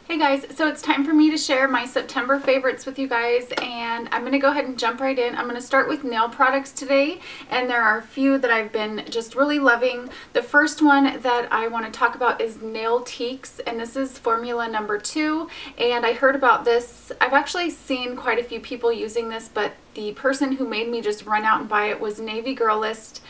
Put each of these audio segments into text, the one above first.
Hey guys, so it's time for me to share my September favorites with you guys, and I'm going to go ahead and jump right in. I'm going to start with nail products today, and there are a few that I've been just really loving. The first one that I want to talk about is Nail Teaks, and this is formula number 2, and I heard about this. I've actually seen quite a few people using this, but the person who made me just run out and buy it was Navy Girl List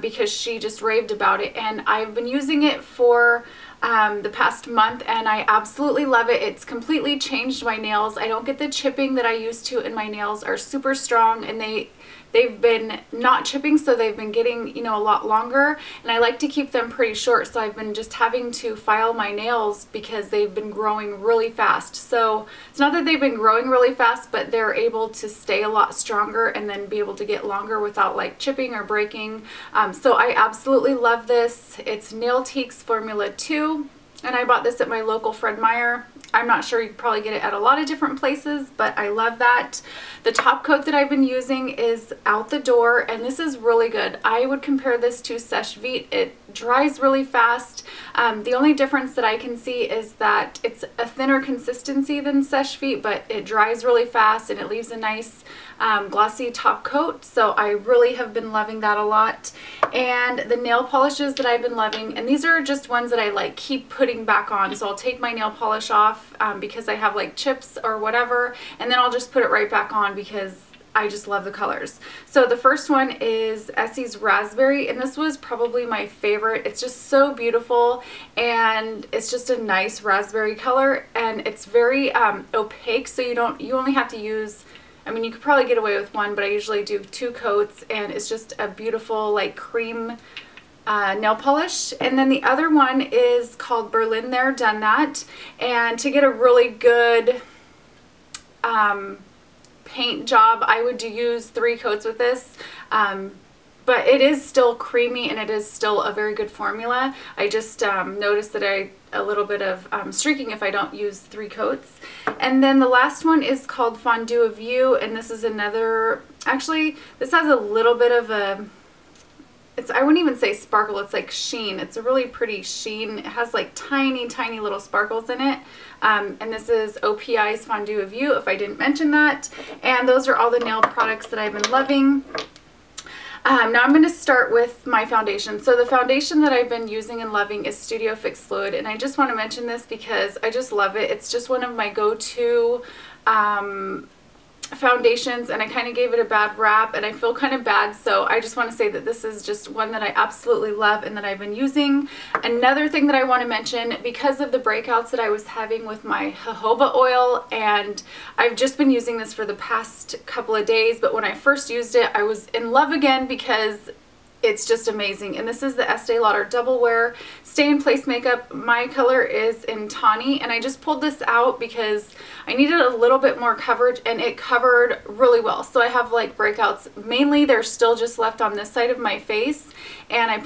because she just raved about it, and I've been using it for the past month and I absolutely love it. It's completely changed my nails. I don't get the chipping that I used to, and my nails are super strong, and they've been not chipping, so they've been getting, you know, a lot longer, and I like to keep them pretty short, so I've been just having to file my nails because they've been growing really fast. So it's not that they've been growing really fast, but they're able to stay a lot stronger and then be able to get longer without like chipping or breaking. So I absolutely love this. It's Nail Teaks Formula 2. And I bought this at my local Fred Meyer. I'm not sure, you could probably get it at a lot of different places, but I love that. The top coat that I've been using is Out the Door, and this is really good. I would compare this to Seche Vite. It dries really fast. The only difference that I can see is that it's a thinner consistency than Seche Vite, but it dries really fast and it leaves a nice glossy top coat, so I really have been loving that a lot. And the nail polishes that I've been loving, and these are just ones that I like keep putting back on, so I'll take my nail polish off because I have like chips or whatever, and then I'll just put it right back on because I just love the colors. So the first one is Essie's Raspberry, and this was probably my favorite. It's just so beautiful, and it's just a nice raspberry color, and it's very opaque, so you only have to use, I mean, you could probably get away with one, but I usually do 2 coats, and it's just a beautiful like cream nail polish. And then the other one is called Berlin There Done That, and to get a really good paint job, I would use 3 coats with this. But it is still creamy, and it is still a very good formula. I just noticed that a little bit of streaking if I don't use 3 coats. And then the last one is called Fondue of You, and this is another, actually this has a little bit of a, I wouldn't even say sparkle, it's like sheen. It's a really pretty sheen. It has like tiny little sparkles in it. And this is OPI's Fondue of You, if I didn't mention that. And those are all the nail products that I've been loving. Now I'm going to start with my foundation. So the foundation that I've been using and loving is Studio Fix Fluid, and I just want to mention this because I just love it. It's just one of my go-to foundations, and I kind of gave it a bad rap, and I feel kind of bad, so I just want to say that this is just one that I absolutely love and that I've been using. Another thing that I want to mention, because of the breakouts that I was having with my jojoba oil, and I've just been using this for the past couple of days, but when I first used it I was in love again because it's just amazing. And this is the Estee Lauder Double Wear Stay in Place Makeup. My color is in Tawny, and I just pulled this out because I needed a little bit more coverage, and it covered really well. So I have like breakouts, mainly they're still just left on this side of my face, and I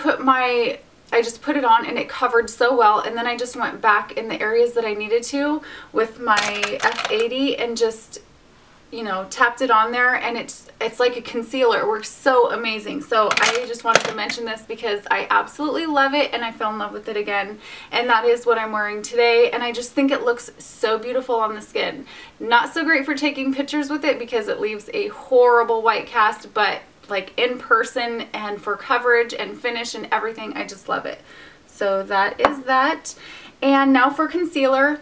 just put it on and it covered so well, and then I just went back in the areas that I needed to with my F80 and just, you know, tapped it on there, and it's like a concealer. It works so amazing. So I just wanted to mention this because I absolutely love it, and I fell in love with it again, and that is what I'm wearing today, and I just think it looks so beautiful on the skin. Not so great for taking pictures with it because it leaves a horrible white cast, but like in person and for coverage and finish and everything, I just love it. So that is that. And now for concealer.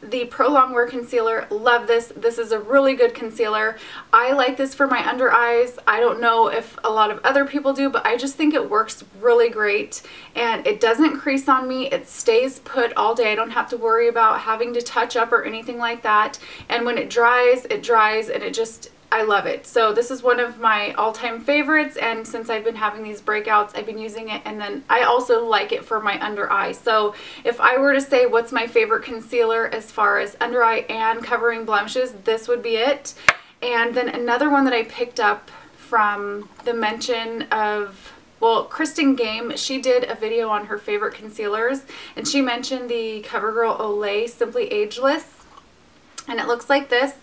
The Pro Longwear Concealer, love this. This is a really good concealer. I like this for my under eyes. I don't know if a lot of other people do, but I just think it works really great, and it doesn't crease on me. It stays put all day. I don't have to worry about having to touch up or anything like that, and when it dries, and it just, I love it. So this is one of my all-time favorites, and since I've been having these breakouts, I've been using it, and then I also like it for my under eye. So if I were to say what's my favorite concealer as far as under eye and covering blemishes, this would be it. And then another one that I picked up from the mention of, well, Kristen Game, she did a video on her favorite concealers, and she mentioned the CoverGirl Olay Simply Ageless. And it looks like this.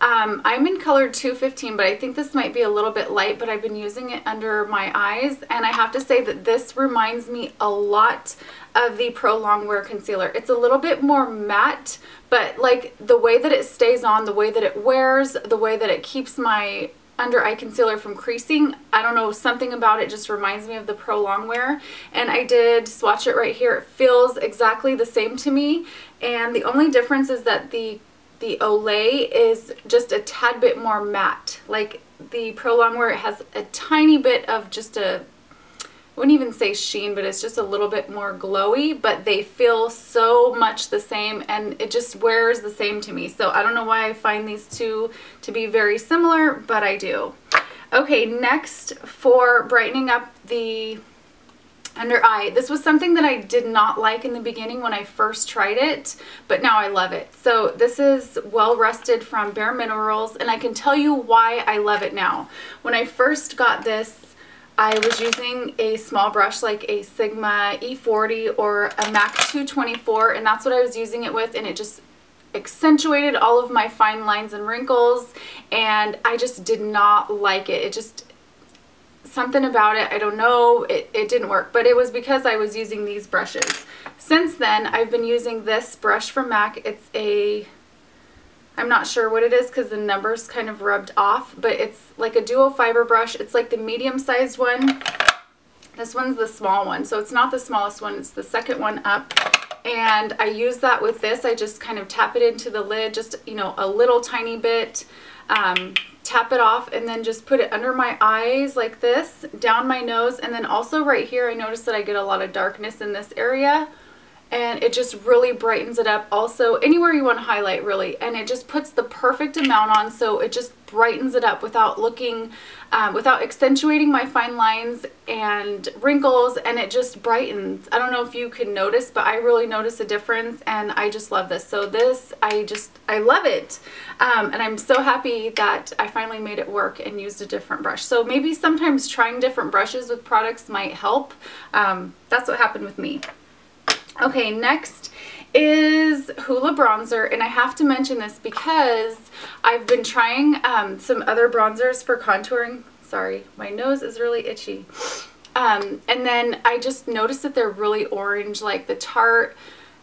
I'm in color 215, but I think this might be a little bit light, but I've been using it under my eyes. And I have to say that this reminds me a lot of the Pro Longwear Concealer. It's a little bit more matte, but like the way that it stays on, the way that it wears, the way that it keeps my under eye concealer from creasing, I don't know, something about it just reminds me of the Pro Longwear. And I did swatch it right here. It feels exactly the same to me, and the only difference is that the Olay is just a tad bit more matte. Like the Pro Longwear, it has a tiny bit of just a, I wouldn't even say sheen, but it's just a little bit more glowy, but they feel so much the same, and it just wears the same to me. So I don't know why I find these two to be very similar, but I do. Okay, next for brightening up the under eye. This was something that I did not like in the beginning when I first tried it, but now I love it. So this is Well Rested from Bare Minerals, and I can tell you why I love it now. When I first got this, I was using a small brush like a Sigma E40 or a MAC 224, and that's what I was using it with, and it just accentuated all of my fine lines and wrinkles, and I just did not like it. It just, something about it, I don't know, it didn't work, but it was because I was using these brushes. Since then, I've been using this brush from MAC. It's a, I'm not sure what it is because the numbers kind of rubbed off, but it's like a dual fiber brush. It's like the medium-sized one. This one's the small one, so it's not the smallest one, it's the second one up. And I use that with this. I just kind of tap it into the lid, just, you know, a little tiny bit, tap it off, and then just put it under my eyes like this, down my nose, and then also right here I notice that I get a lot of darkness in this area, and it just really brightens it up. Also anywhere you want to highlight, really, and it just puts the perfect amount on, so it just brightens it up without looking, without accentuating my fine lines and wrinkles, and it just brightens. I don't know if you can notice, but I really notice a difference, and I just love this. So this, I love it, and I'm so happy that I finally made it work and used a different brush. So maybe sometimes trying different brushes with products might help. That's what happened with me. Okay, next is Hoola Bronzer, and I have to mention this because I've been trying some other bronzers for contouring. Sorry, my nose is really itchy. And then I just noticed that they're really orange, like the Tarte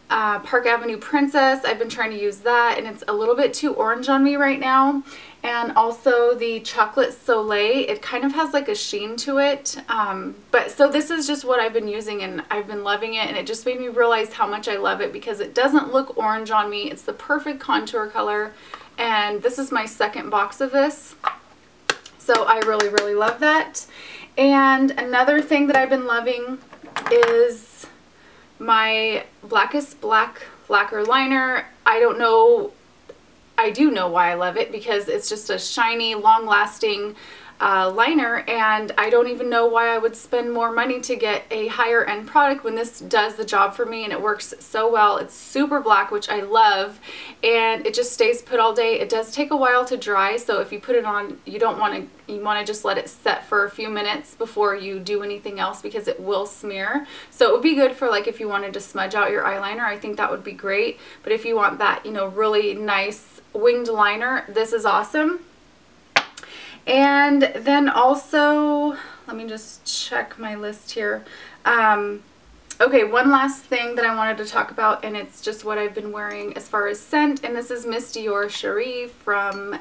Park Avenue Princess. I've been trying to use that, and it's a little bit too orange on me right now. And also the Chocolate Soleil, it kind of has like a sheen to it. But so this is just what I've been using, and I've been loving it, and it just made me realize how much I love it because it doesn't look orange on me. It's the perfect contour color, and this is my second box of this. So I really, really love that. And another thing that I've been loving is my Blackest Black lacquer liner. I don't know, I do know why I love it, because it's just a shiny, long-lasting liner, and I don't even know why I would spend more money to get a higher end product when this does the job for me, and it works so well. It's super black, which I love, and it just stays put all day. It does take a while to dry, so if you put it on, you want to just let it set for a few minutes before you do anything else, because it will smear. So it would be good for like if you wanted to smudge out your eyeliner. I think that would be great. But if you want that, you know, really nice winged liner, this is awesome. And then also, let me just check my list here. Okay, one last thing that I wanted to talk about, and it's just what I've been wearing as far as scent, and this is Miss Dior Cherie from, I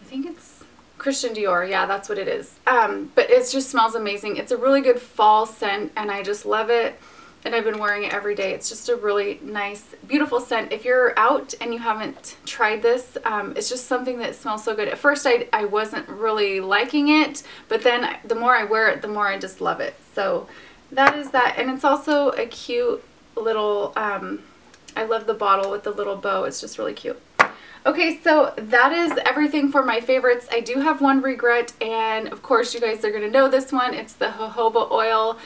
think it's Christian Dior. Yeah, that's what it is. But it just smells amazing. It's a really good fall scent, and I just love it. And I've been wearing it every day. It's just a really nice, beautiful scent. If you're out and you haven't tried this, it's just something that smells so good. At first, I wasn't really liking it, but then the more I wear it, the more I just love it. So that is that. And it's also a cute little, I love the bottle with the little bow. It's just really cute. Okay, so that is everything for my favorites. I do have one regret, and of course you guys are going to know this one. It's the jojoba oil.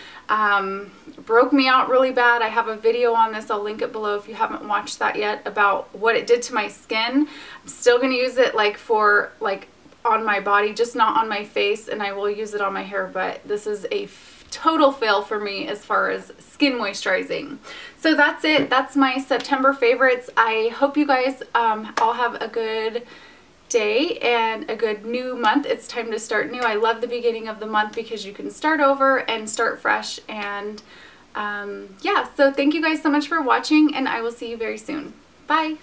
Broke me out really bad. I have a video on this. I'll link it below if you haven't watched that yet, about what it did to my skin. I'm still going to use it like for like on my body, just not on my face, and I will use it on my hair, but this is a total fail for me as far as skin moisturizing. So that's it. That's my September favorites. I hope you guys all have a good day and a good new month. It's time to start new. I love the beginning of the month because you can start over and start fresh. And yeah, so thank you guys so much for watching, and I will see you very soon. Bye.